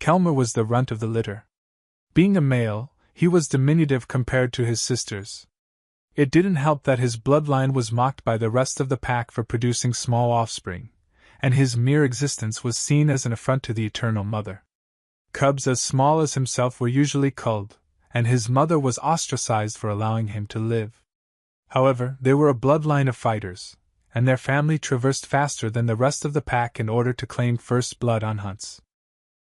Kelmer was the runt of the litter. Being a male, he was diminutive compared to his sisters. It didn't help that his bloodline was mocked by the rest of the pack for producing small offspring, and his mere existence was seen as an affront to the Eternal Mother. Cubs as small as himself were usually culled, and his mother was ostracized for allowing him to live. However, they were a bloodline of fighters, and their family traversed faster than the rest of the pack in order to claim first blood on hunts.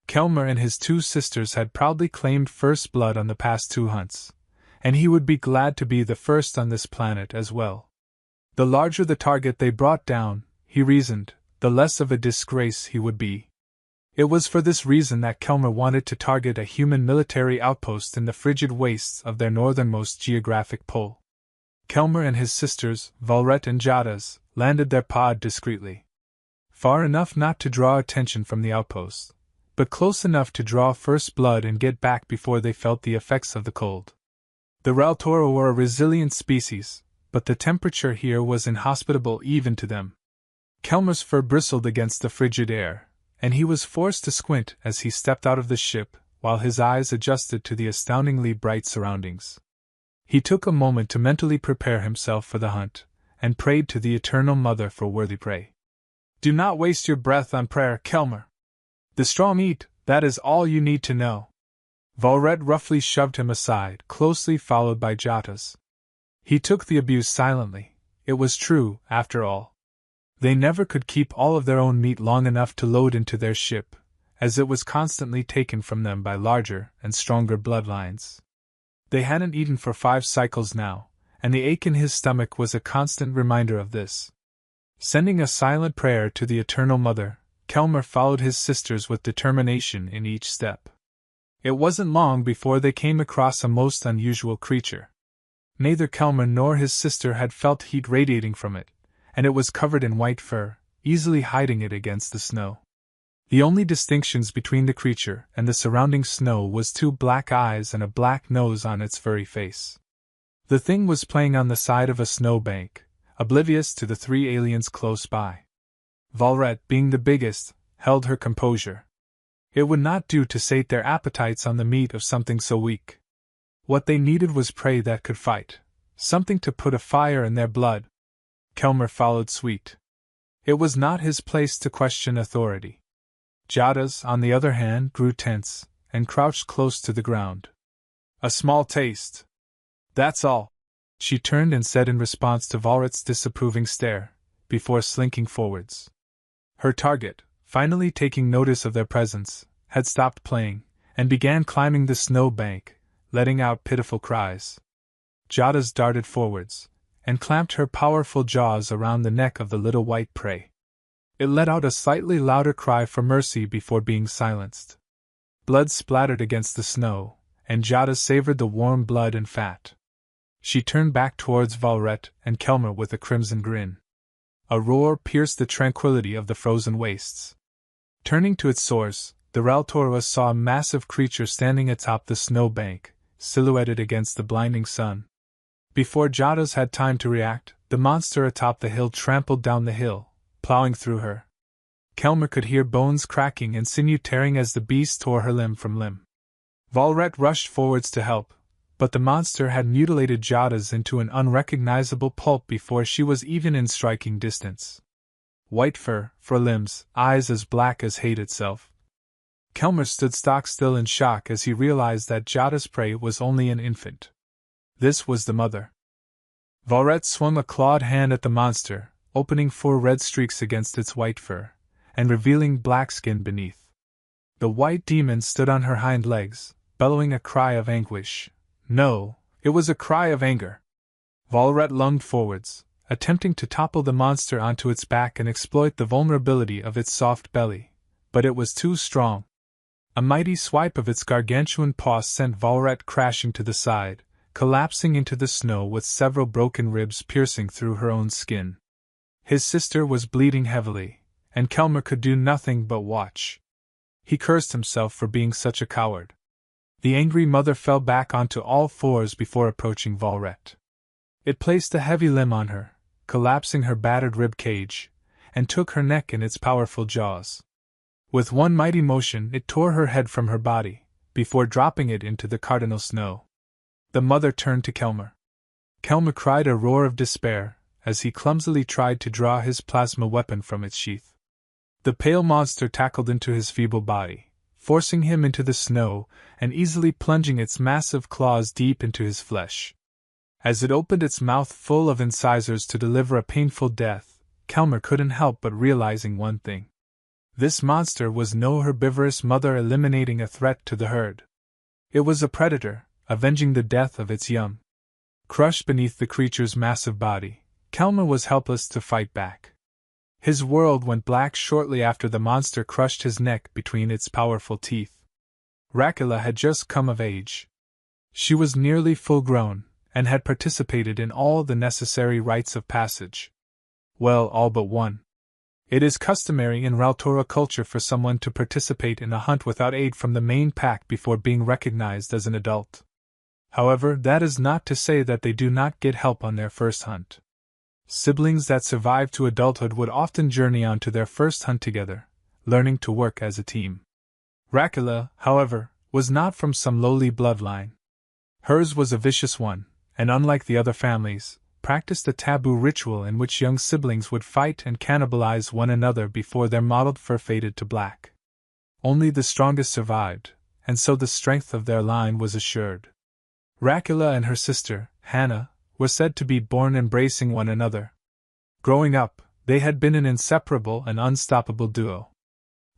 Kelmer and his 2 sisters had proudly claimed first blood on the past 2 hunts, and he would be glad to be the first on this planet as well. The larger the target they brought down, he reasoned, the less of a disgrace he would be. It was for this reason that Kelmer wanted to target a human military outpost in the frigid wastes of their northernmost geographic pole. Kelmer and his sisters, Valret and Jadas, landed their pod discreetly. Far enough not to draw attention from the outpost, but close enough to draw first blood and get back before they felt the effects of the cold. The Raltoro were a resilient species, but the temperature here was inhospitable even to them. Kelmer's fur bristled against the frigid air, and he was forced to squint as he stepped out of the ship, while his eyes adjusted to the astoundingly bright surroundings. He took a moment to mentally prepare himself for the hunt, and prayed to the Eternal Mother for worthy prey. "Do not waste your breath on prayer, Kelmer. The strong eat, that is all you need to know." Valret roughly shoved him aside, closely followed by Jatas. He took the abuse silently. It was true, after all. They never could keep all of their own meat long enough to load into their ship, as it was constantly taken from them by larger and stronger bloodlines. They hadn't eaten for 5 cycles now, and the ache in his stomach was a constant reminder of this. Sending a silent prayer to the Eternal Mother, Kelmer followed his sisters with determination in each step. It wasn't long before they came across a most unusual creature. Neither Kelmer nor his sister had felt heat radiating from it, and it was covered in white fur, easily hiding it against the snow. The only distinctions between the creature and the surrounding snow was 2 black eyes and a black nose on its furry face. The thing was playing on the side of a snowbank, oblivious to the 3 aliens close by. Valret, being the biggest, held her composure. It would not do to sate their appetites on the meat of something so weak. What they needed was prey that could fight, something to put a fire in their blood. Kelmer followed suit. It was not his place to question authority. Jadas, on the other hand, grew tense, and crouched close to the ground. "A small taste. That's all," she turned and said in response to Valret's disapproving stare, before slinking forwards. Her target, finally taking notice of their presence, had stopped playing, and began climbing the snow bank, letting out pitiful cries. Jadas darted forwards, and clamped her powerful jaws around the neck of the little white prey. It let out a slightly louder cry for mercy before being silenced. Blood splattered against the snow, and Jadas savored the warm blood and fat. She turned back towards Valret and Kelmer with a crimson grin. A roar pierced the tranquility of the frozen wastes. Turning to its source, the Raltorua saw a massive creature standing atop the snow bank, silhouetted against the blinding sun. Before Jadas had time to react, the monster atop the hill trampled down the hill, plowing through her. Kelmer could hear bones cracking and sinew tearing as the beast tore her limb from limb. Valret rushed forwards to help, but the monster had mutilated Jadas into an unrecognizable pulp before she was even in striking distance. White fur, for limbs, eyes as black as hate itself. Kelmer stood stock still in shock as he realized that Jadas' prey was only an infant. This was the mother. Valret swung a clawed hand at the monster, opening 4 red streaks against its white fur, and revealing black skin beneath. The white demon stood on her hind legs, bellowing a cry of anguish. No, it was a cry of anger. Valret lunged forwards, attempting to topple the monster onto its back and exploit the vulnerability of its soft belly, but it was too strong. A mighty swipe of its gargantuan paw sent Valret crashing to the side, collapsing into the snow with several broken ribs piercing through her own skin. His sister was bleeding heavily, and Kelmer could do nothing but watch. He cursed himself for being such a coward. The angry mother fell back onto all 4s before approaching Valret. It placed a heavy limb on her, collapsing her battered rib cage, and took her neck in its powerful jaws. With one mighty motion, it tore her head from her body, before dropping it into the cardinal snow. The mother turned to Kelmer. Kelmer cried a roar of despair as he clumsily tried to draw his plasma weapon from its sheath. The pale monster tackled into his feeble body, forcing him into the snow and easily plunging its massive claws deep into his flesh. As it opened its mouth full of incisors to deliver a painful death, Kelmer couldn't help but realizing one thing. This monster was no herbivorous mother eliminating a threat to the herd. It was a predator, avenging the death of its young. Crushed beneath the creature's massive body, Kelmer was helpless to fight back. His world went black shortly after the monster crushed his neck between its powerful teeth. Rakula had just come of age. She was nearly full-grown, and had participated in all the necessary rites of passage. Well, all but one. It is customary in Raltora culture for someone to participate in a hunt without aid from the main pack before being recognized as an adult. However, that is not to say that they do not get help on their first hunt. Siblings that survive to adulthood would often journey on to their first hunt together, learning to work as a team. Rakula, however, was not from some lowly bloodline. Hers was a vicious one, and unlike the other families, practiced a taboo ritual in which young siblings would fight and cannibalize one another before their mottled fur faded to black. Only the strongest survived, and so the strength of their line was assured. Rakula and her sister, Hannah, were said to be born embracing one another. Growing up, they had been an inseparable and unstoppable duo.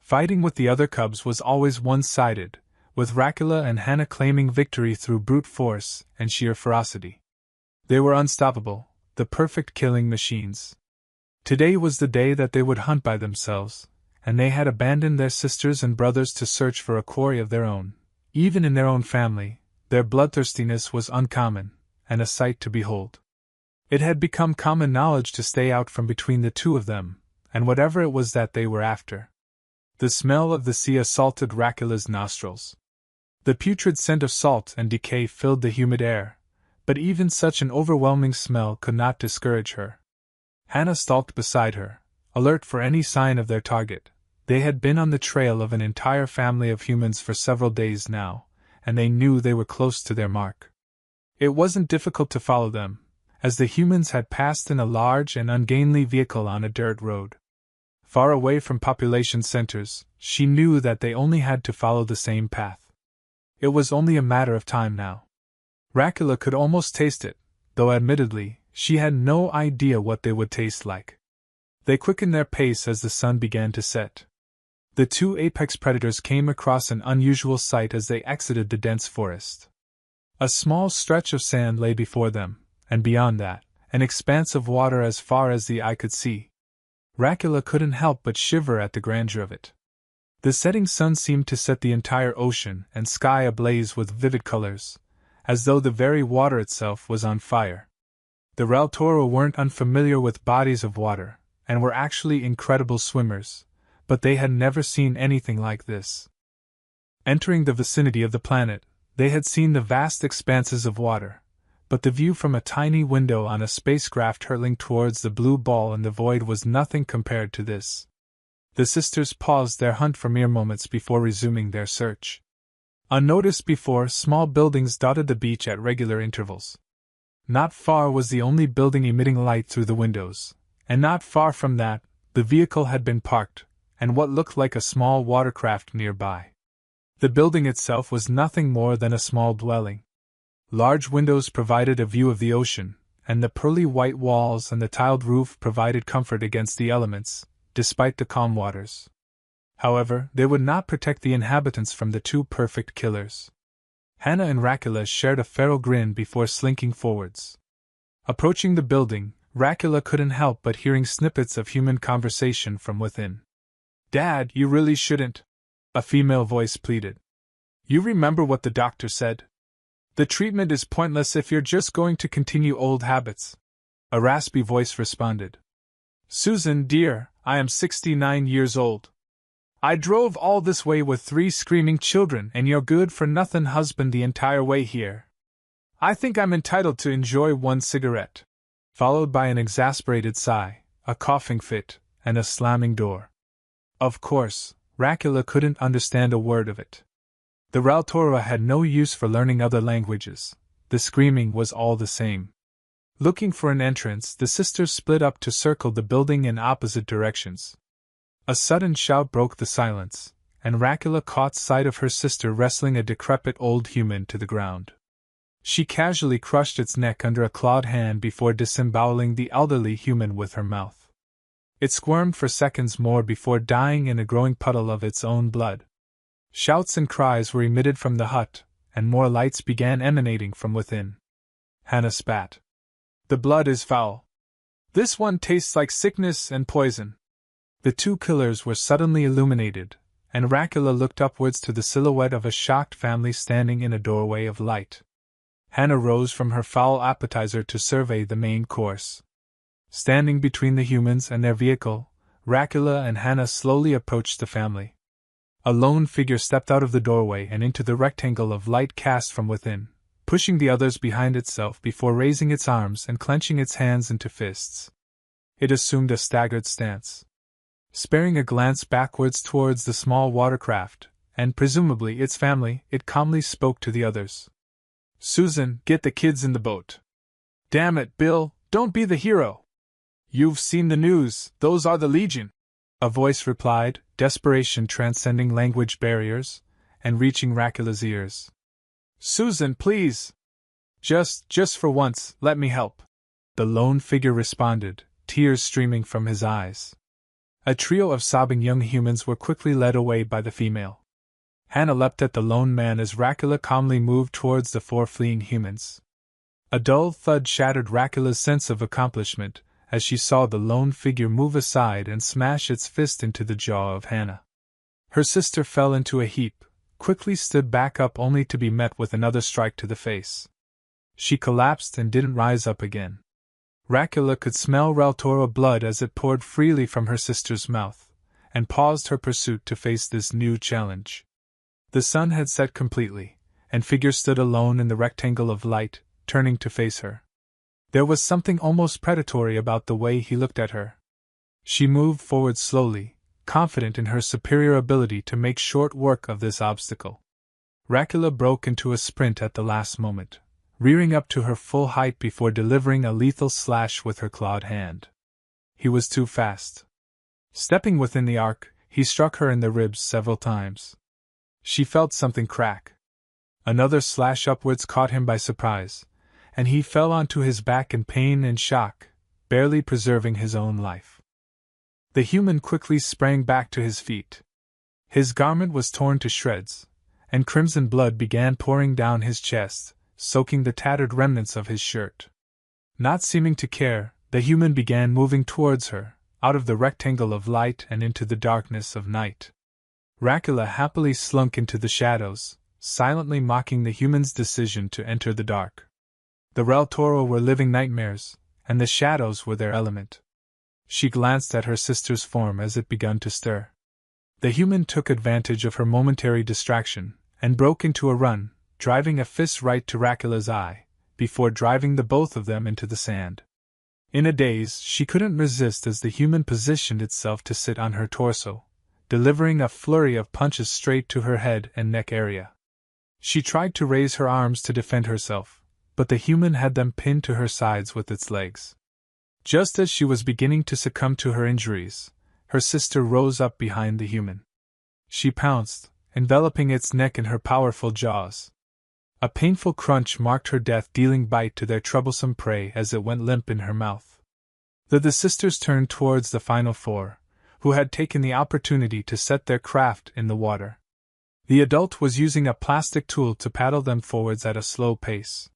Fighting with the other cubs was always one-sided, with Rakula and Hannah claiming victory through brute force and sheer ferocity. They were unstoppable, the perfect killing machines. Today was the day that they would hunt by themselves, and they had abandoned their sisters and brothers to search for a quarry of their own. Even in their own family, their bloodthirstiness was uncommon, and a sight to behold. It had become common knowledge to stay out from between the two of them, and whatever it was that they were after. The smell of the sea assaulted Rakula's nostrils. The putrid scent of salt and decay filled the humid air, but even such an overwhelming smell could not discourage her. Hannah stalked beside her, alert for any sign of their target. They had been on the trail of an entire family of humans for several days now, and they knew they were close to their mark. It wasn't difficult to follow them, as the humans had passed in a large and ungainly vehicle on a dirt road. Far away from population centers, she knew that they only had to follow the same path. It was only a matter of time now. Rakula could almost taste it, though admittedly, she had no idea what they would taste like. They quickened their pace as the sun began to set. The two apex predators came across an unusual sight as they exited the dense forest. A small stretch of sand lay before them, and beyond that, an expanse of water as far as the eye could see. Rakula couldn't help but shiver at the grandeur of it. The setting sun seemed to set the entire ocean and sky ablaze with vivid colors, as though the very water itself was on fire. The Raltora weren't unfamiliar with bodies of water, and were actually incredible swimmers, but they had never seen anything like this. Entering the vicinity of the planet, they had seen the vast expanses of water, but the view from a tiny window on a spacecraft hurtling towards the blue ball in the void was nothing compared to this. The sisters paused their hunt for mere moments before resuming their search. Unnoticed before, small buildings dotted the beach at regular intervals. Not far was the only building emitting light through the windows, and not far from that, the vehicle had been parked, and what looked like a small watercraft nearby. The building itself was nothing more than a small dwelling. Large windows provided a view of the ocean, and the pearly white walls and the tiled roof provided comfort against the elements, despite the calm waters. However, they would not protect the inhabitants from the two perfect killers. Hannah and Rakula shared a feral grin before slinking forwards. Approaching the building, Rakula couldn't help but hearing snippets of human conversation from within. "Dad, you really shouldn't," a female voice pleaded. "You remember what the doctor said? The treatment is pointless if you're just going to continue old habits," a raspy voice responded. "Susan, dear, I am 69 years old. I drove all this way with 3 screaming children and your good-for-nothing husband the entire way here. I think I'm entitled to enjoy one cigarette." Followed by an exasperated sigh, a coughing fit, and a slamming door. Of course, Racula couldn't understand a word of it. The Raltora had no use for learning other languages. The screaming was all the same. Looking for an entrance, the sisters split up to circle the building in opposite directions. A sudden shout broke the silence, and Racula caught sight of her sister wrestling a decrepit old human to the ground. She casually crushed its neck under a clawed hand before disemboweling the elderly human with her mouth. It squirmed for seconds more before dying in a growing puddle of its own blood. Shouts and cries were emitted from the hut, and more lights began emanating from within. Hannah spat. "The blood is foul. This one tastes like sickness and poison." The two killers were suddenly illuminated, and Racula looked upwards to the silhouette of a shocked family standing in a doorway of light. Hannah rose from her foul appetizer to survey the main course. Standing between the humans and their vehicle, Racula and Hannah slowly approached the family. A lone figure stepped out of the doorway and into the rectangle of light cast from within, pushing the others behind itself before raising its arms and clenching its hands into fists. It assumed a staggered stance. Sparing a glance backwards towards the small watercraft, and presumably its family, it calmly spoke to the others. "Susan, get the kids in the boat." "Damn it, Bill, don't be the hero." "You've seen the news, those are the Legion," a voice replied, desperation transcending language barriers, and reaching Racula's ears. "Susan, please. Just for once, let me help," the lone figure responded, tears streaming from his eyes. A trio of sobbing young humans were quickly led away by the female. Hannah leapt at the lone man as Racula calmly moved towards the four fleeing humans. A dull thud shattered Racula's sense of accomplishment, as she saw the lone figure move aside and smash its fist into the jaw of Hannah. Her sister fell into a heap, quickly stood back up only to be met with another strike to the face. She collapsed and didn't rise up again. Racula could smell Raltora blood as it poured freely from her sister's mouth, and paused her pursuit to face this new challenge. The sun had set completely, and figure stood alone in the rectangle of light, turning to face her. There was something almost predatory about the way he looked at her. She moved forward slowly, confident in her superior ability to make short work of this obstacle. Racula broke into a sprint at the last moment, rearing up to her full height before delivering a lethal slash with her clawed hand. He was too fast. Stepping within the arc, he struck her in the ribs several times. She felt something crack. Another slash upwards caught him by surprise, and he fell onto his back in pain and shock, barely preserving his own life. The human quickly sprang back to his feet. His garment was torn to shreds, and crimson blood began pouring down his chest, soaking the tattered remnants of his shirt. Not seeming to care, the human began moving towards her, out of the rectangle of light and into the darkness of night. Racula happily slunk into the shadows, silently mocking the human's decision to enter the dark. The Raltora were living nightmares, and the shadows were their element. She glanced at her sister's form as it began to stir. The human took advantage of her momentary distraction, and broke into a run, driving a fist right to Racula's eye, before driving the both of them into the sand. In a daze, she couldn't resist as the human positioned itself to sit on her torso, delivering a flurry of punches straight to her head and neck area. She tried to raise her arms to defend herself, but the human had them pinned to her sides with its legs. Just as she was beginning to succumb to her injuries, her sister rose up behind the human. She pounced, enveloping its neck in her powerful jaws. A painful crunch marked her death-dealing bite to their troublesome prey as it went limp in her mouth. The sisters turned towards the final four, who had taken the opportunity to set their craft in the water. The adult was using a plastic tool to paddle them forwards at a slow pace.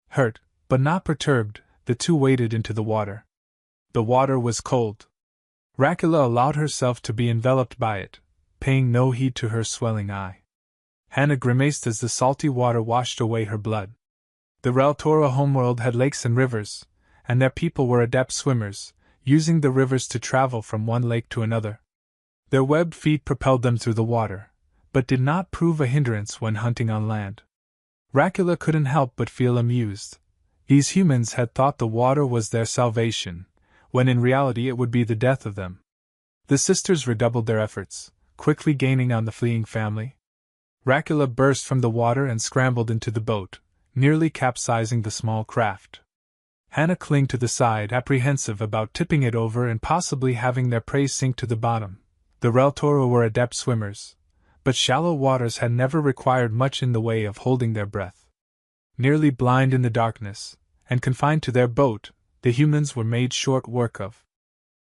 Hurt, but not perturbed, the two waded into the water. The water was cold. Racula allowed herself to be enveloped by it, paying no heed to her swelling eye. Hannah grimaced as the salty water washed away her blood. The Raltora homeworld had lakes and rivers, and their people were adept swimmers, using the rivers to travel from one lake to another. Their webbed feet propelled them through the water, but did not prove a hindrance when hunting on land. Racula couldn't help but feel amused. These humans had thought the water was their salvation, when in reality it would be the death of them. The sisters redoubled their efforts, quickly gaining on the fleeing family. Dracula burst from the water and scrambled into the boat, nearly capsizing the small craft. Hannah clung to the side, apprehensive about tipping it over and possibly having their prey sink to the bottom. The Reltora were adept swimmers, but shallow waters had never required much in the way of holding their breath. Nearly blind in the darkness, and confined to their boat, the humans were made short work of.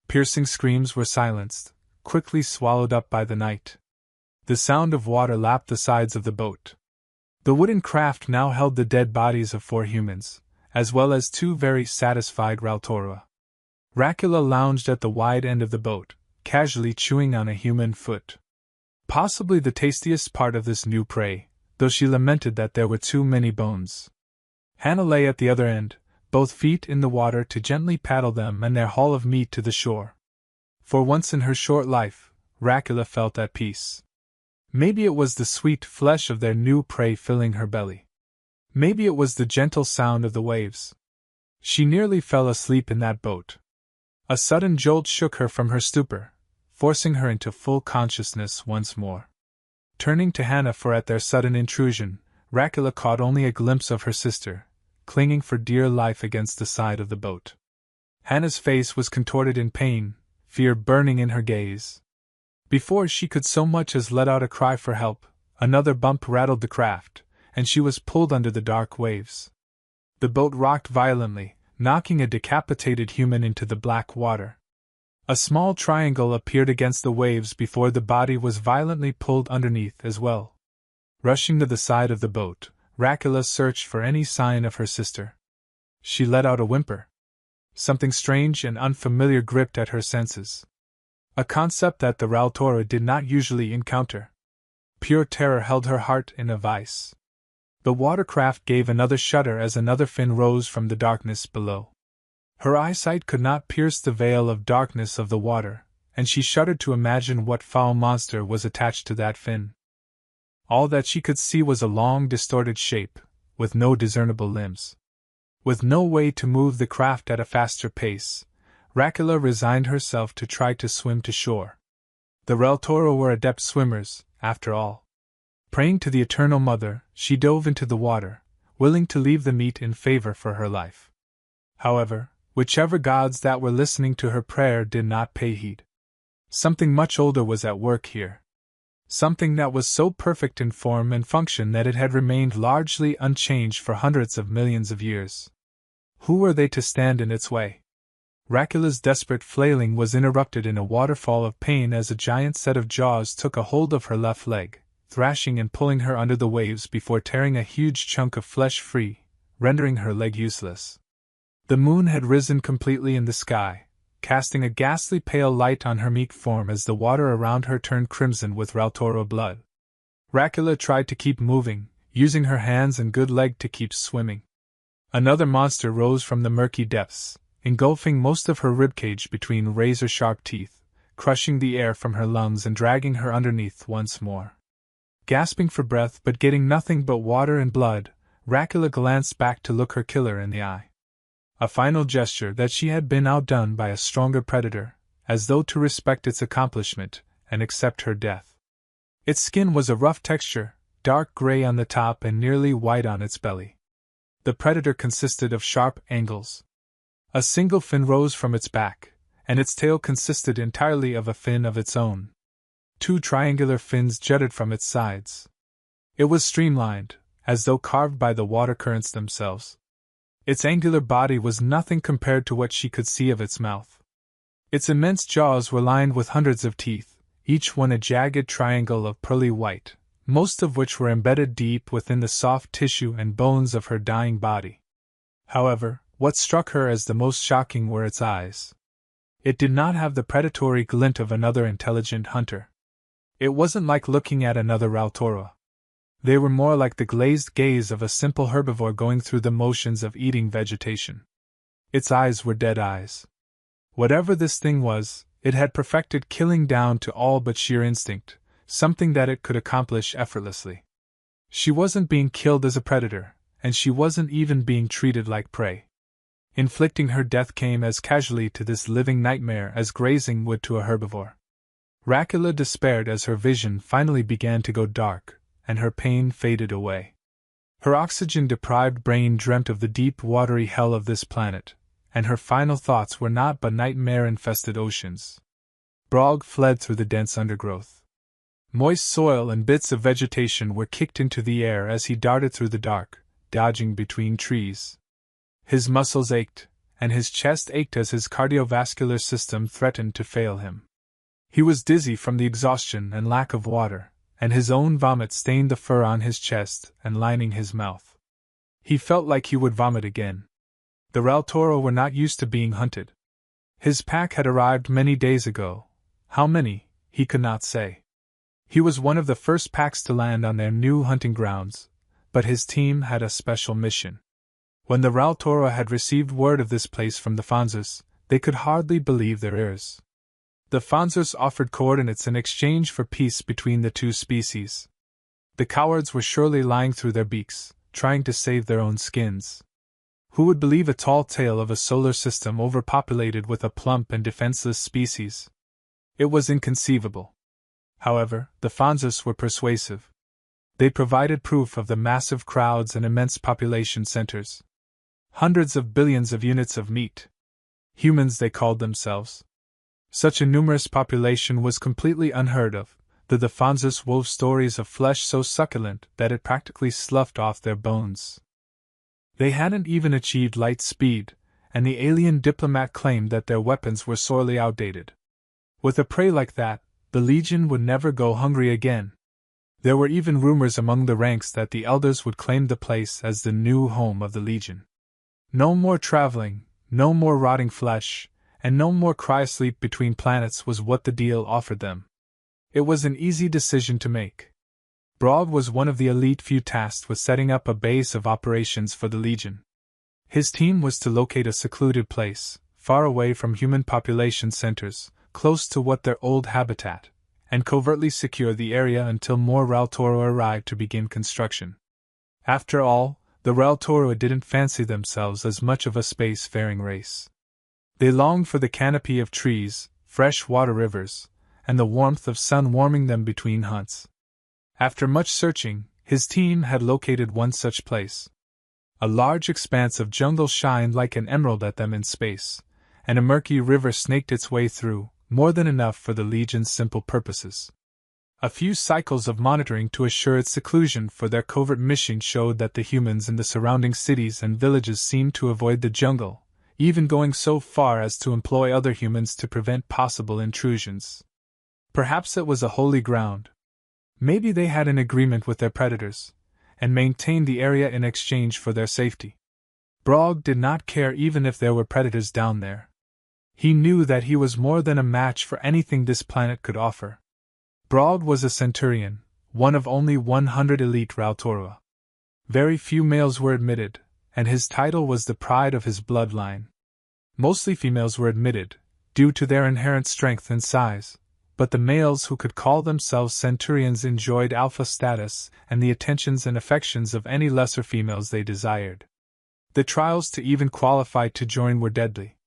Piercing screams were silenced, quickly swallowed up by the night. The sound of water lapped the sides of the boat. The wooden craft now held the dead bodies of 4 humans, as well as 2 very satisfied Reltora. Dracula lounged at the wide end of the boat, casually chewing on a human foot. Possibly the tastiest part of this new prey, though she lamented that there were too many bones. Hannah lay at the other end, both feet in the water to gently paddle them and their haul of meat to the shore. For once in her short life, Dracula felt at peace. Maybe it was the sweet flesh of their new prey filling her belly. Maybe it was the gentle sound of the waves. She nearly fell asleep in that boat. A sudden jolt shook her from her stupor, forcing her into full consciousness once more. Turning to Hannah for at their sudden intrusion, Dracula caught only a glimpse of her sister, clinging for dear life against the side of the boat. Hannah's face was contorted in pain, fear burning in her gaze. Before she could so much as let out a cry for help, another bump rattled the craft, and she was pulled under the dark waves. The boat rocked violently, knocking a decapitated human into the black water. A small triangle appeared against the waves before the body was violently pulled underneath as well. Rushing to the side of the boat, Dracula searched for any sign of her sister. She let out a whimper. Something strange and unfamiliar gripped at her senses. A concept that the Reltora did not usually encounter. Pure terror held her heart in a vice. The watercraft gave another shudder as another fin rose from the darkness below. Her eyesight could not pierce the veil of darkness of the water, and she shuddered to imagine what foul monster was attached to that fin. All that she could see was a long, distorted shape, with no discernible limbs. With no way to move the craft at a faster pace, Dracula resigned herself to try to swim to shore. The Reltora were adept swimmers, after all. Praying to the Eternal Mother, she dove into the water, willing to leave the meat in favor for her life. However, whichever gods that were listening to her prayer did not pay heed. Something much older was at work here. Something that was so perfect in form and function that it had remained largely unchanged for hundreds of millions of years. Who were they to stand in its way? Dracula's desperate flailing was interrupted in a waterfall of pain as a giant set of jaws took a hold of her left leg, thrashing and pulling her under the waves before tearing a huge chunk of flesh free, rendering her leg useless. The moon had risen completely in the sky, casting a ghastly pale light on her meek form as the water around her turned crimson with Reltora blood. Dracula tried to keep moving, using her hands and good leg to keep swimming. Another monster rose from the murky depths, engulfing most of her ribcage between razor-sharp teeth, crushing the air from her lungs and dragging her underneath once more. Gasping for breath but getting nothing but water and blood, Dracula glanced back to look her killer in the eye. A final gesture that she had been outdone by a stronger predator, as though to respect its accomplishment and accept her death. Its skin was a rough texture, dark gray on the top and nearly white on its belly. The predator consisted of sharp angles. A single fin rose from its back, and its tail consisted entirely of a fin of its own. 2 triangular fins jutted from its sides. It was streamlined, as though carved by the water currents themselves. Its angular body was nothing compared to what she could see of its mouth. Its immense jaws were lined with hundreds of teeth, each one a jagged triangle of pearly white, most of which were embedded deep within the soft tissue and bones of her dying body. However, what struck her as the most shocking were its eyes. It did not have the predatory glint of another intelligent hunter. It wasn't like looking at another Reltora. They were more like the glazed gaze of a simple herbivore going through the motions of eating vegetation. Its eyes were dead eyes. Whatever this thing was, it had perfected killing down to all but sheer instinct, something that it could accomplish effortlessly. She wasn't being killed as a predator, and she wasn't even being treated like prey. Inflicting her death came as casually to this living nightmare as grazing would to a herbivore. Racula despaired as her vision finally began to go dark, and her pain faded away. Her oxygen-deprived brain dreamt of the deep, watery hell of this planet, and her final thoughts were not but nightmare-infested oceans. Brog fled through the dense undergrowth. Moist soil and bits of vegetation were kicked into the air as he darted through the dark, dodging between trees. His muscles ached, and his chest ached as his cardiovascular system threatened to fail him. He was dizzy from the exhaustion and lack of water, and his own vomit stained the fur on his chest and lining his mouth. He felt like he would vomit again. The Raltoro were not used to being hunted. His pack had arrived many days ago. How many, he could not say. He was one of the first packs to land on their new hunting grounds, but his team had a special mission. When the Raltoro had received word of this place from the Fonzers, they could hardly believe their ears. The Fonzers offered coordinates in exchange for peace between the two species. The cowards were surely lying through their beaks, trying to save their own skins. Who would believe a tall tale of a solar system overpopulated with a plump and defenseless species? It was inconceivable. However, the Fonzers were persuasive. They provided proof of the massive crowds and immense population centers. Hundreds of billions of units of meat. Humans, they called themselves. Such a numerous population was completely unheard of, though the Fonzers wove stories of flesh so succulent that it practically sloughed off their bones. They hadn't even achieved light speed, and the alien diplomat claimed that their weapons were sorely outdated. With a prey like that, the Legion would never go hungry again. There were even rumors among the ranks that the Elders would claim the place as the new home of the Legion. No more traveling, no more rotting flesh, and no more cryosleep between planets was what the deal offered them. It was an easy decision to make. Brog was one of the elite few tasked with setting up a base of operations for the Legion. His team was to locate a secluded place, far away from human population centers, close to their old habitat, and covertly secure the area until more Raltoro arrived to begin construction. After all, the Raltoro didn't fancy themselves as much of a space-faring race. They longed for the canopy of trees, fresh water rivers, and the warmth of sun warming them between hunts. After much searching, his team had located one such place. A large expanse of jungle shined like an emerald at them in space, and a murky river snaked its way through, more than enough for the Legion's simple purposes. A few cycles of monitoring to assure its seclusion for their covert mission showed that the humans in the surrounding cities and villages seemed to avoid the jungle, even going so far as to employ other humans to prevent possible intrusions. Perhaps it was a holy ground. Maybe they had an agreement with their predators, and maintained the area in exchange for their safety. Brog did not care even if there were predators down there. He knew that he was more than a match for anything this planet could offer. Brog was a centurion, one of only 100 elite Raltoro. Very few males were admitted, and his title was the pride of his bloodline. Mostly females were admitted, due to their inherent strength and size, but the males who could call themselves centurions enjoyed alpha status and the attentions and affections of any lesser females they desired. The trials to even qualify to join were deadly.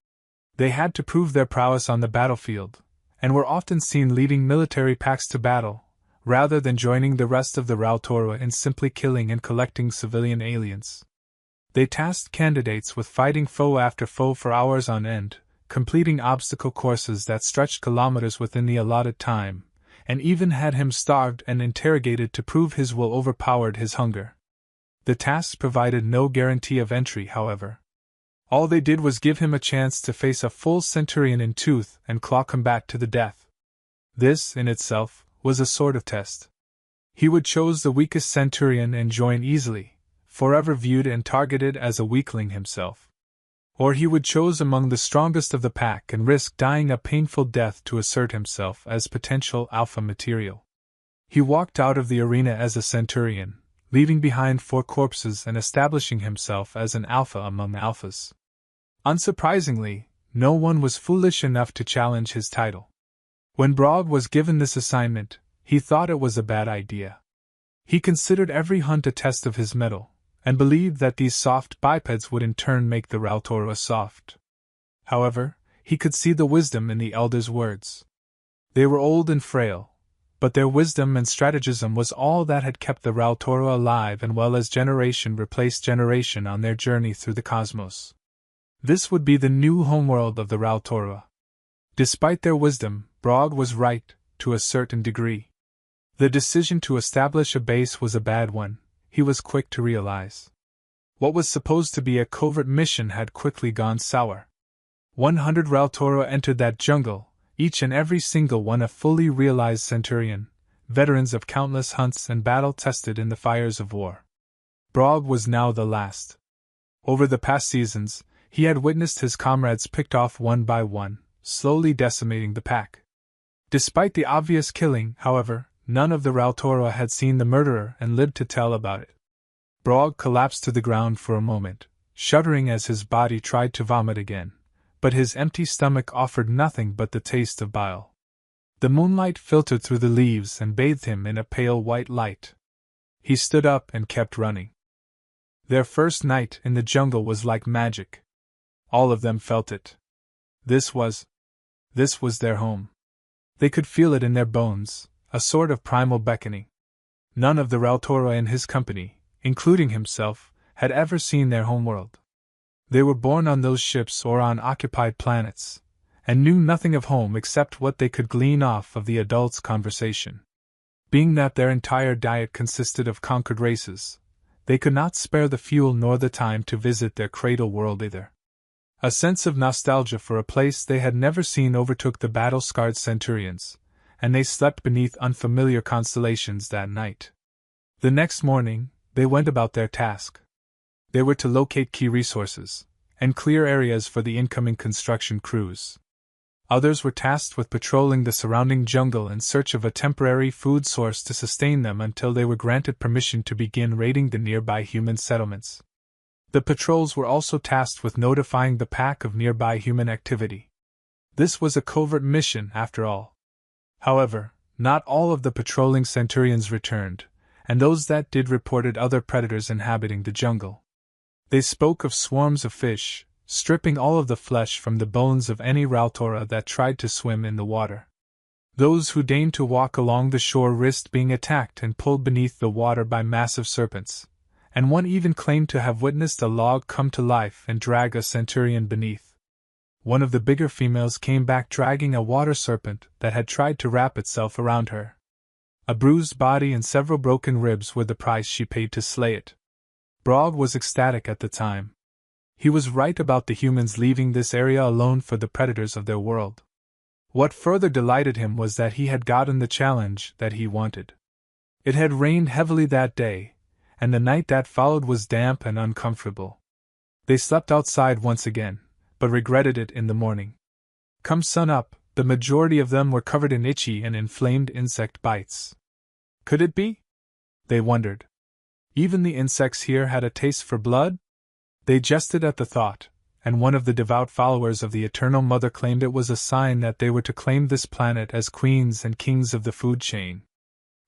They had to prove their prowess on the battlefield, and were often seen leading military packs to battle, rather than joining the rest of the Raltoro in simply killing and collecting civilian aliens. They tasked candidates with fighting foe after foe for hours on end, completing obstacle courses that stretched kilometers within the allotted time, and even had him starved and interrogated to prove his will overpowered his hunger. The tasks provided no guarantee of entry, however. All they did was give him a chance to face a full centurion in tooth and claw combat to the death. This, in itself, was a sort of test. He would choose the weakest centurion and join easily, forever viewed and targeted as a weakling himself. Or he would choose among the strongest of the pack and risk dying a painful death to assert himself as potential alpha material. He walked out of the arena as a centurion, leaving behind 4 corpses and establishing himself as an alpha among alphas. Unsurprisingly, no one was foolish enough to challenge his title. When Brog was given this assignment, he thought it was a bad idea. He considered every hunt a test of his mettle, and believed that these soft bipeds would in turn make the Raltoro soft. However, he could see the wisdom in the Elder's words. They were old and frail, but their wisdom and stratagem was all that had kept the Rautora alive and well as generation replaced generation on their journey through the cosmos. This would be the new homeworld of the Rautora. Despite their wisdom, Brog was right, to a certain degree. The decision to establish a base was a bad one, he was quick to realize. What was supposed to be a covert mission had quickly gone sour. 100 Rautora entered that jungle, each and every single one a fully realized centurion, veterans of countless hunts and battle-tested in the fires of war. Brog was now the last. Over the past seasons, he had witnessed his comrades picked off one by one, slowly decimating the pack. Despite the obvious killing, however, none of the Rautora had seen the murderer and lived to tell about it. Brog collapsed to the ground for a moment, shuddering as his body tried to vomit again, but his empty stomach offered nothing but the taste of bile. The moonlight filtered through the leaves and bathed him in a pale white light. He stood up and kept running. Their first night in the jungle was like magic. All of them felt it. This was their home. They could feel it in their bones, a sort of primal beckoning. None of the Rautora in his company, including himself, had ever seen their homeworld. They were born on those ships or on occupied planets, and knew nothing of home except what they could glean off of the adults' conversation. Being that their entire diet consisted of conquered races, they could not spare the fuel nor the time to visit their cradle world either. A sense of nostalgia for a place they had never seen overtook the battle-scarred centurions, and they slept beneath unfamiliar constellations that night. The next morning, they went about their task. They were to locate key resources, and clear areas for the incoming construction crews. Others were tasked with patrolling the surrounding jungle in search of a temporary food source to sustain them until they were granted permission to begin raiding the nearby human settlements. The patrols were also tasked with notifying the pack of nearby human activity. This was a covert mission, after all. However, not all of the patrolling centurions returned, and those that did reported other predators inhabiting the jungle. They spoke of swarms of fish, stripping all of the flesh from the bones of any Rautora that tried to swim in the water. Those who deigned to walk along the shore risked being attacked and pulled beneath the water by massive serpents, and one even claimed to have witnessed a log come to life and drag a centurion beneath. One of the bigger females came back dragging a water serpent that had tried to wrap itself around her. A bruised body and several broken ribs were the price she paid to slay it. Brog was ecstatic at the time. He was right about the humans leaving this area alone for the predators of their world. What further delighted him was that he had gotten the challenge that he wanted. It had rained heavily that day, and the night that followed was damp and uncomfortable. They slept outside once again, but regretted it in the morning. Come sun-up, the majority of them were covered in itchy and inflamed insect bites. Could it be? They wondered. Even the insects here had a taste for blood? They jested at the thought, and one of the devout followers of the Eternal Mother claimed it was a sign that they were to claim this planet as queens and kings of the food chain.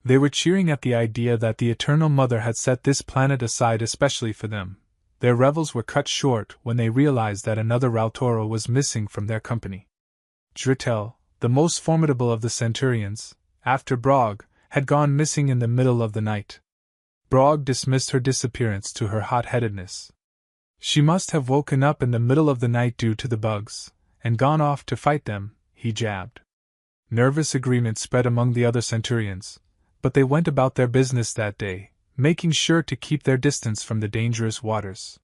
They were cheering at the idea that the Eternal Mother had set this planet aside especially for them. Their revels were cut short when they realized that another Rautora was missing from their company. Drittel, the most formidable of the centurions, after Brog, had gone missing in the middle of the night. Brog dismissed her disappearance to her hot-headedness. She must have woken up in the middle of the night due to the bugs, and gone off to fight them, he jabbed. Nervous agreement spread among the other centurions, but they went about their business that day, making sure to keep their distance from the dangerous waters.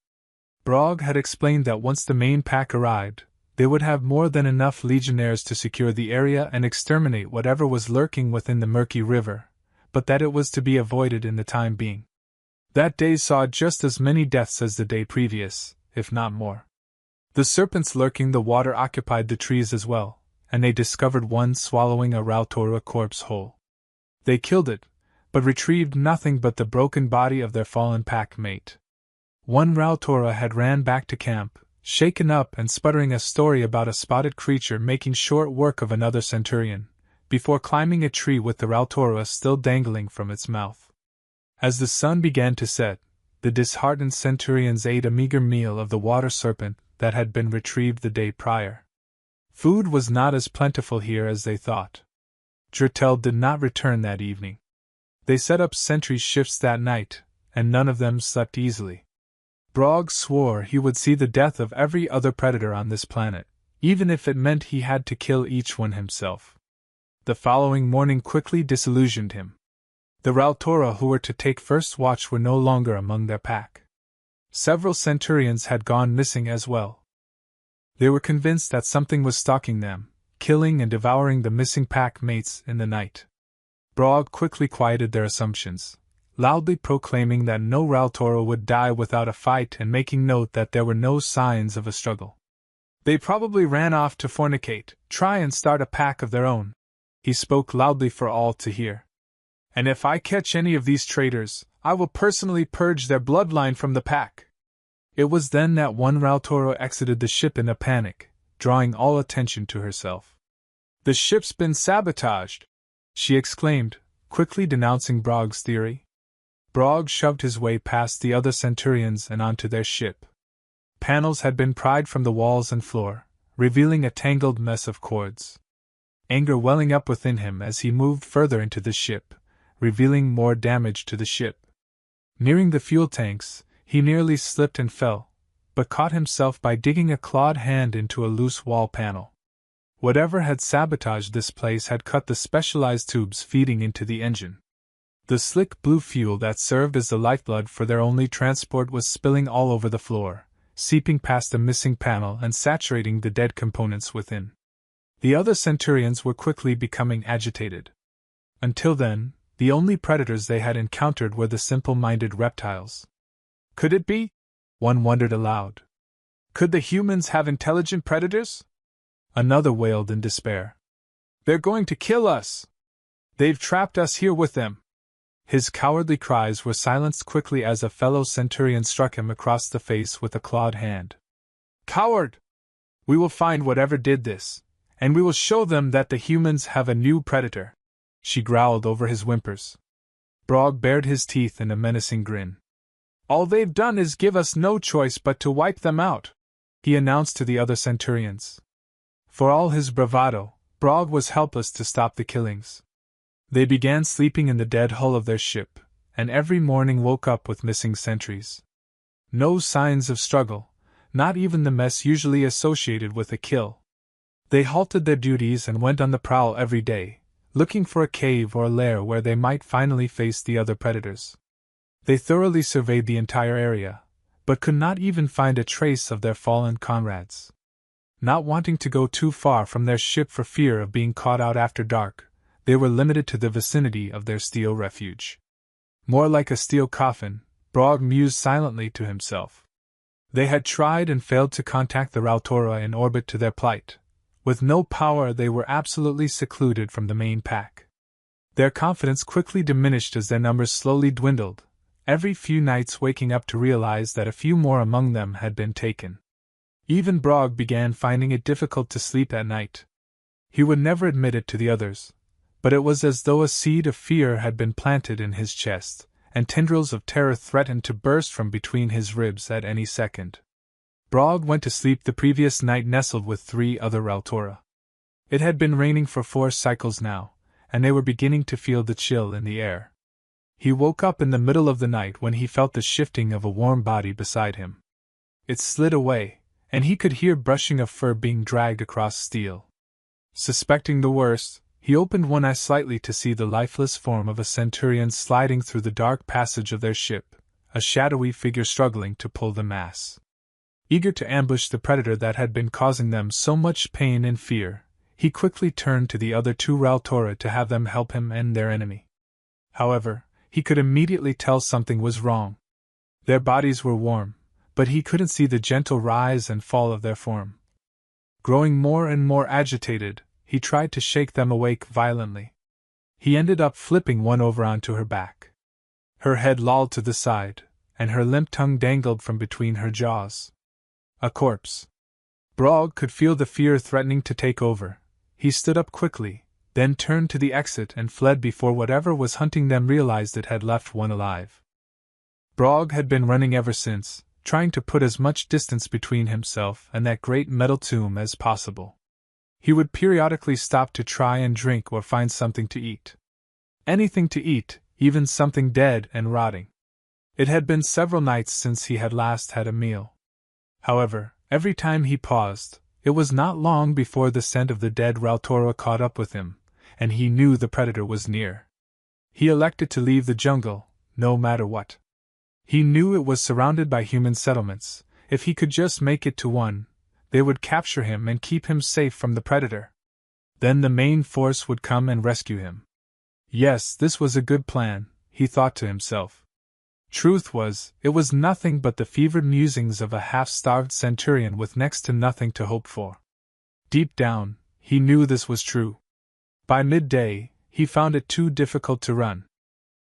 Brog had explained that once the main pack arrived, they would have more than enough legionnaires to secure the area and exterminate whatever was lurking within the murky river, but that it was to be avoided in the time being. That day saw just as many deaths as the day previous, if not more. The serpents lurking the water occupied the trees as well, and they discovered one swallowing a Rautora corpse whole. They killed it, but retrieved nothing but the broken body of their fallen pack mate. One Rautora had ran back to camp, shaken up and sputtering a story about a spotted creature making short work of another centurion, before climbing a tree with the Rautora still dangling from its mouth. As the sun began to set, the disheartened centurions ate a meager meal of the water serpent that had been retrieved the day prior. Food was not as plentiful here as they thought. Drittel did not return that evening. They set up sentry shifts that night, and none of them slept easily. Brog swore he would see the death of every other predator on this planet, even if it meant he had to kill each one himself. The following morning quickly disillusioned him. The Rautora who were to take first watch were no longer among their pack. Several Centurions had gone missing as well. They were convinced that something was stalking them, killing and devouring the missing pack mates in the night. Brog quickly quieted their assumptions, loudly proclaiming that no Rautora would die without a fight and making note that there were no signs of a struggle. They probably ran off to fornicate, try and start a pack of their own. He spoke loudly for all to hear. And if I catch any of these traitors, I will personally purge their bloodline from the pack. It was then that one Rautora exited the ship in a panic, drawing all attention to herself. The ship's been sabotaged, she exclaimed, quickly denouncing Brog's theory. Brog shoved his way past the other Centurions and onto their ship. Panels had been pried from the walls and floor, revealing a tangled mess of cords. Anger welling up within him as he moved further into the ship, revealing more damage to the ship. Nearing the fuel tanks, he nearly slipped and fell, but caught himself by digging a clawed hand into a loose wall panel. Whatever had sabotaged this place had cut the specialized tubes feeding into the engine. The slick blue fuel that served as the lifeblood for their only transport was spilling all over the floor, seeping past the missing panel and saturating the dead components within. The other Centurions were quickly becoming agitated. Until then, the only predators they had encountered were the simple-minded reptiles. Could it be? One wondered aloud. Could the humans have intelligent predators? Another wailed in despair. They're going to kill us! They've trapped us here with them! His cowardly cries were silenced quickly as a fellow Centurion struck him across the face with a clawed hand. Coward! We will find whatever did this, and we will show them that the humans have a new predator, she growled over his whimpers. Brog bared his teeth in a menacing grin. All they've done is give us no choice but to wipe them out, he announced to the other Centurions. For all his bravado, Brog was helpless to stop the killings. They began sleeping in the dead hull of their ship, and every morning woke up with missing sentries. No signs of struggle, not even the mess usually associated with a kill. They halted their duties and went on the prowl every day, looking for a cave or lair where they might finally face the other predators. They thoroughly surveyed the entire area, but could not even find a trace of their fallen comrades. Not wanting to go too far from their ship for fear of being caught out after dark, they were limited to the vicinity of their steel refuge. More like a steel coffin, Brog mused silently to himself. They had tried and failed to contact the Rautora in orbit to their plight. With no power, they were absolutely secluded from the main pack. Their confidence quickly diminished as their numbers slowly dwindled, every few nights waking up to realize that a few more among them had been taken. Even Brog began finding it difficult to sleep at night. He would never admit it to the others, but it was as though a seed of fear had been planted in his chest, and tendrils of terror threatened to burst from between his ribs at any second. Brog went to sleep the previous night nestled with 3 other Rautora. It had been raining for 4 cycles now, and they were beginning to feel the chill in the air. He woke up in the middle of the night when he felt the shifting of a warm body beside him. It slid away, and he could hear brushing of fur being dragged across steel. Suspecting the worst, he opened one eye slightly to see the lifeless form of a Centurion sliding through the dark passage of their ship, a shadowy figure struggling to pull the mass. Eager to ambush the predator that had been causing them so much pain and fear, he quickly turned to the other 2 Rautora to have them help him end their enemy. However, he could immediately tell something was wrong. Their bodies were warm, but he couldn't see the gentle rise and fall of their form. Growing more and more agitated, he tried to shake them awake violently. He ended up flipping one over onto her back. Her head lolled to the side, and her limp tongue dangled from between her jaws. A corpse. Brog could feel the fear threatening to take over. He stood up quickly, then turned to the exit and fled before whatever was hunting them realized it had left one alive. Brog had been running ever since, trying to put as much distance between himself and that great metal tomb as possible. He would periodically stop to try and drink or find something to eat. Anything to eat, even something dead and rotting. It had been several nights since he had last had a meal. However, every time he paused, it was not long before the scent of the dead Rautora caught up with him, and he knew the predator was near. He elected to leave the jungle, no matter what. He knew it was surrounded by human settlements. If he could just make it to one, they would capture him and keep him safe from the predator. Then the main force would come and rescue him. Yes, this was a good plan, he thought to himself. Truth was, it was nothing but the fevered musings of a half-starved centurion with next to nothing to hope for. Deep down, he knew this was true. By midday, he found it too difficult to run.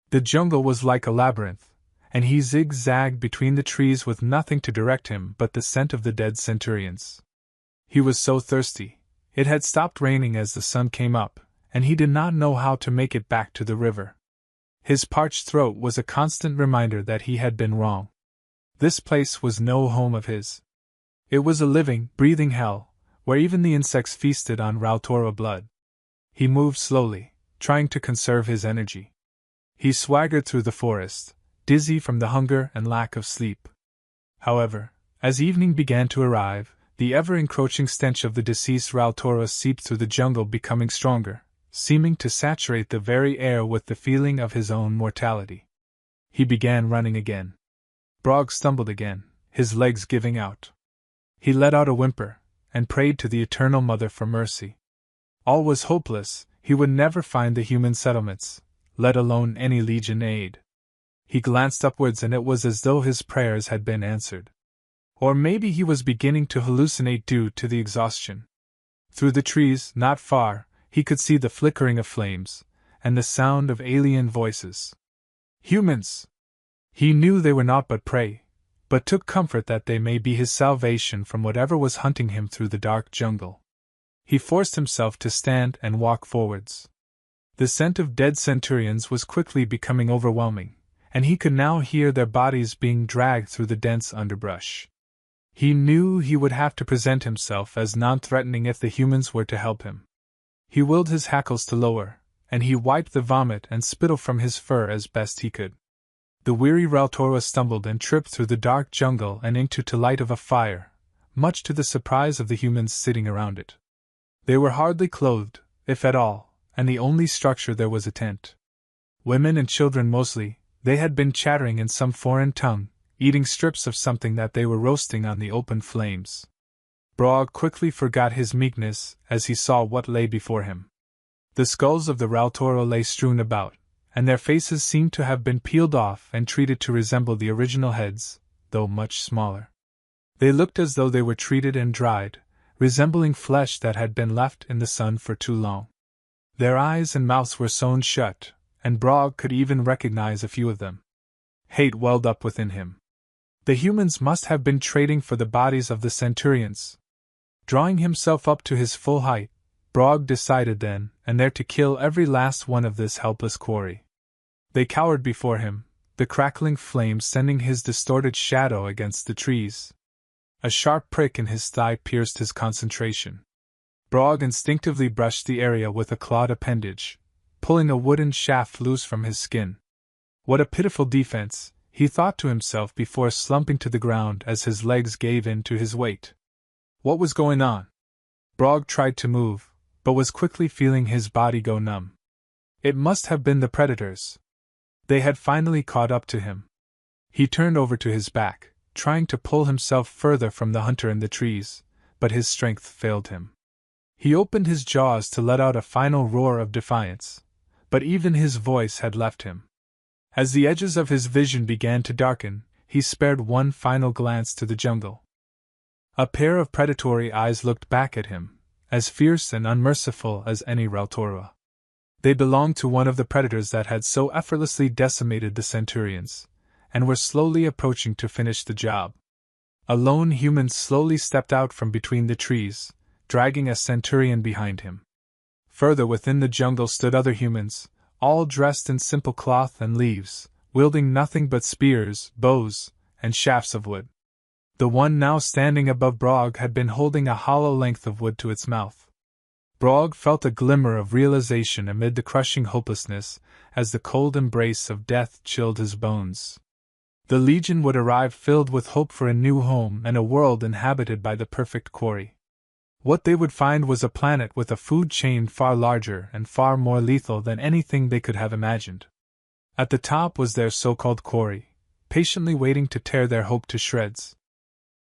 The jungle was like a labyrinth, and he zigzagged between the trees with nothing to direct him but the scent of the dead centurions. He was so thirsty. It had stopped raining as the sun came up, and he did not know how to make it back to the river. His parched throat was a constant reminder that he had been wrong. This place was no home of his. It was a living, breathing hell, where even the insects feasted on Rautora blood. He moved slowly, trying to conserve his energy. He swaggered through the forest, dizzy from the hunger and lack of sleep. However, as evening began to arrive, the ever-encroaching stench of the deceased Rautora seeped through the jungle, becoming stronger, seeming to saturate the very air with the feeling of his own mortality. He began running again. Brog stumbled again, his legs giving out. He let out a whimper, and prayed to the Eternal Mother for mercy. All was hopeless, he would never find the human settlements, let alone any Legion aid. He glanced upwards and it was as though his prayers had been answered. Or maybe he was beginning to hallucinate due to the exhaustion. Through the trees, not far, he could see the flickering of flames, and the sound of alien voices. Humans! He knew they were naught but prey, but took comfort that they may be his salvation from whatever was hunting him through the dark jungle. He forced himself to stand and walk forwards. The scent of dead centurions was quickly becoming overwhelming, and he could now hear their bodies being dragged through the dense underbrush. He knew he would have to present himself as non-threatening if the humans were to help him. He willed his hackles to lower, and he wiped the vomit and spittle from his fur as best he could. The weary Rautora stumbled and tripped through the dark jungle and into the light of a fire, much to the surprise of the humans sitting around it. They were hardly clothed, if at all, and the only structure there was a tent. Women and children mostly, they had been chattering in some foreign tongue, eating strips of something that they were roasting on the open flames. Brog quickly forgot his meekness as he saw what lay before him. The skulls of the Rautora lay strewn about, and their faces seemed to have been peeled off and treated to resemble the original heads, though much smaller. They looked as though they were treated and dried, resembling flesh that had been left in the sun for too long. Their eyes and mouths were sewn shut, and Brog could even recognize a few of them. Hate welled up within him. The humans must have been trading for the bodies of the centurions. Drawing himself up to his full height, Brog decided then and there to kill every last one of this helpless quarry. They cowered before him, the crackling flames sending his distorted shadow against the trees. A sharp prick in his thigh pierced his concentration. Brog instinctively brushed the area with a clawed appendage, pulling a wooden shaft loose from his skin. What a pitiful defense, he thought to himself before slumping to the ground as his legs gave in to his weight. What was going on? Brog tried to move, but was quickly feeling his body go numb. It must have been the predators. They had finally caught up to him. He turned over to his back, trying to pull himself further from the hunter in the trees, but his strength failed him. He opened his jaws to let out a final roar of defiance, but even his voice had left him. As the edges of his vision began to darken, he spared one final glance to the jungle. A pair of predatory eyes looked back at him, as fierce and unmerciful as any Rautora. They belonged to one of the predators that had so effortlessly decimated the centurions, and were slowly approaching to finish the job. A lone human slowly stepped out from between the trees, dragging a centurion behind him. Further within the jungle stood other humans, all dressed in simple cloth and leaves, wielding nothing but spears, bows, and shafts of wood. The one now standing above Brog had been holding a hollow length of wood to its mouth. Brog felt a glimmer of realization amid the crushing hopelessness, as the cold embrace of death chilled his bones. The Legion would arrive filled with hope for a new home and a world inhabited by the perfect quarry. What they would find was a planet with a food chain far larger and far more lethal than anything they could have imagined. At the top was their so-called quarry, patiently waiting to tear their hope to shreds.